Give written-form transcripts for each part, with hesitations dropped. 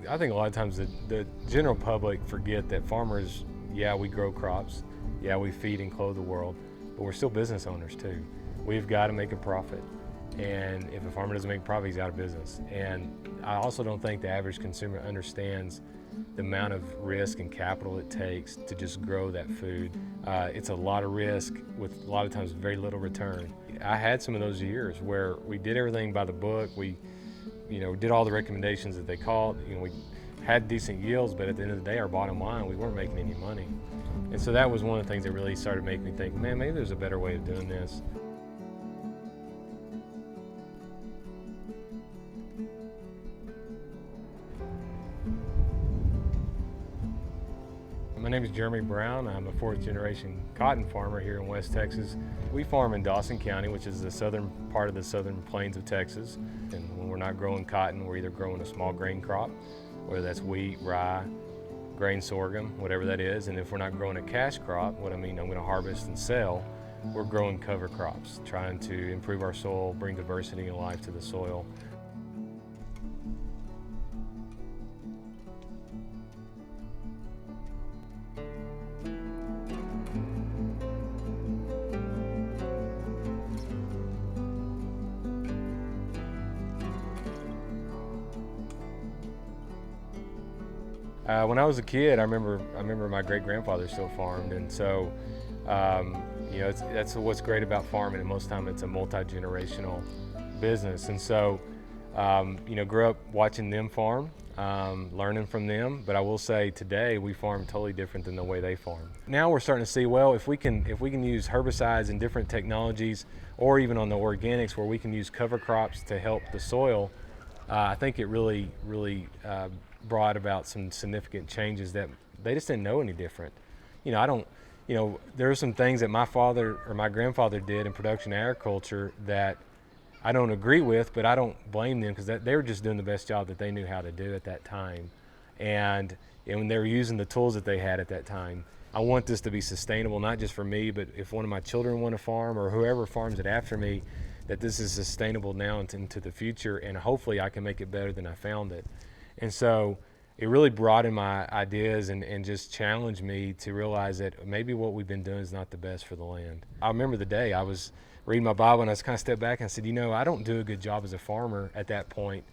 I think a lot of times the general public forget that farmers, yeah, we grow crops, yeah, we feed and clothe the world, but we're still business owners too. We've got to make a profit. And if a farmer doesn't make a profit, he's out of business. And I also don't think the average consumer understands the amount of risk and capital it takes to just grow that food. It's a lot of risk with a lot of times very little return. I had some of those years where we did everything by the book. We did all the recommendations that they called. We had decent yields, but at the end of the day, our bottom line, we weren't making any money. And so that was one of the things that really started making me think, man, maybe there's a better way of doing this. My name is Jeremy Brown. I'm a fourth generation cotton farmer here in West Texas. We farm in Dawson County, which is the southern part of the southern plains of Texas. And when we're not growing cotton, we're either growing a small grain crop, whether that's wheat, rye, grain sorghum, whatever that is. And if we're not growing a cash crop, what I mean I'm going to harvest and sell, we're growing cover crops, trying to improve our soil, bring diversity and life to the soil. When I was a kid, I remember my great-grandfather still farmed, and so that's what's great about farming. And most of the time, it's a multi-generational business, and so grew up watching them farm, learning from them. But I will say today we farm totally different than the way they farm. Now we're starting to see, well, if we can use herbicides and different technologies, or even on the organics where we can use cover crops to help the soil, I think it really brought about some significant changes that they just didn't know any different. There are some things that my father or my grandfather did in production agriculture that I don't agree with, but I don't blame them because they were just doing the best job that they knew how to do at that time. And when they were using the tools that they had at that time, I want this to be sustainable, not just for me, but if one of my children want to farm or whoever farms it after me, that this is sustainable now and into the future, and hopefully I can make it better than I found it. And so it really broadened my ideas and just challenged me to realize that maybe what we've been doing is not the best for the land. I remember the day I was reading my Bible and I just kind of stepped back and I said, I don't do a good job as a farmer at that point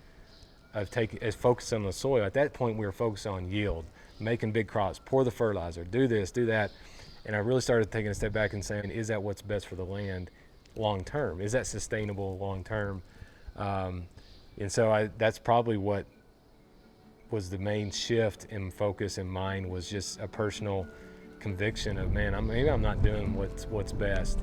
of focusing on the soil. At that point, we were focused on yield, making big crops, pour the fertilizer, do this, do that. And I really started taking a step back and saying, is that what's best for the land long term? Is that sustainable long term? And so that's probably what was the main shift in focus in mine, was just a personal conviction of, man, maybe I'm not doing what's best.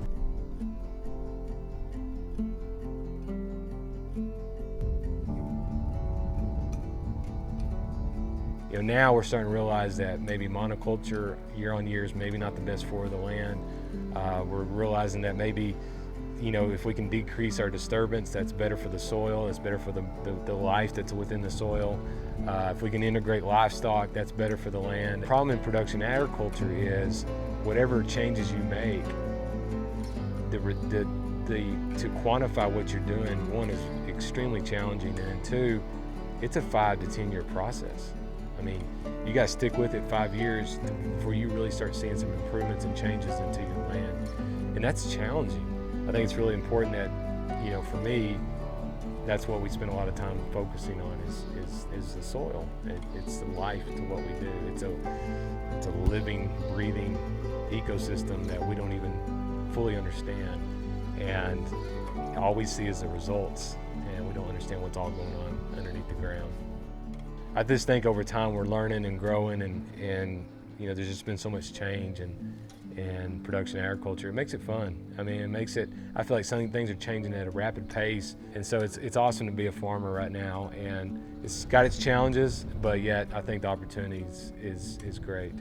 Now we're starting to realize that maybe monoculture year on year is maybe not the best for the land. We're realizing that maybe if we can decrease our disturbance, that's better for the soil, it's better for the life that's within the soil. If we can integrate livestock, that's better for the land. The problem in production agriculture is whatever changes you make, to quantify what you're doing, one, is extremely challenging, and two, it's a 5 to 10 year process. I mean, you got to stick with it 5 years before you really start seeing some improvements and changes into your land, and that's challenging. I think it's really important that, for me, that's what we spend a lot of time focusing on is the soil. It's the life to what we do. It's a living, breathing ecosystem that we don't even fully understand, and all we see is the results, and we don't understand what's all going on underneath the ground. I just think over time we're learning and growing, and there's just been so much change and production agriculture. It makes it fun. I mean, I feel like things are changing at a rapid pace, and so it's awesome to be a farmer right now, and it's got its challenges, but yet I think the opportunity is great.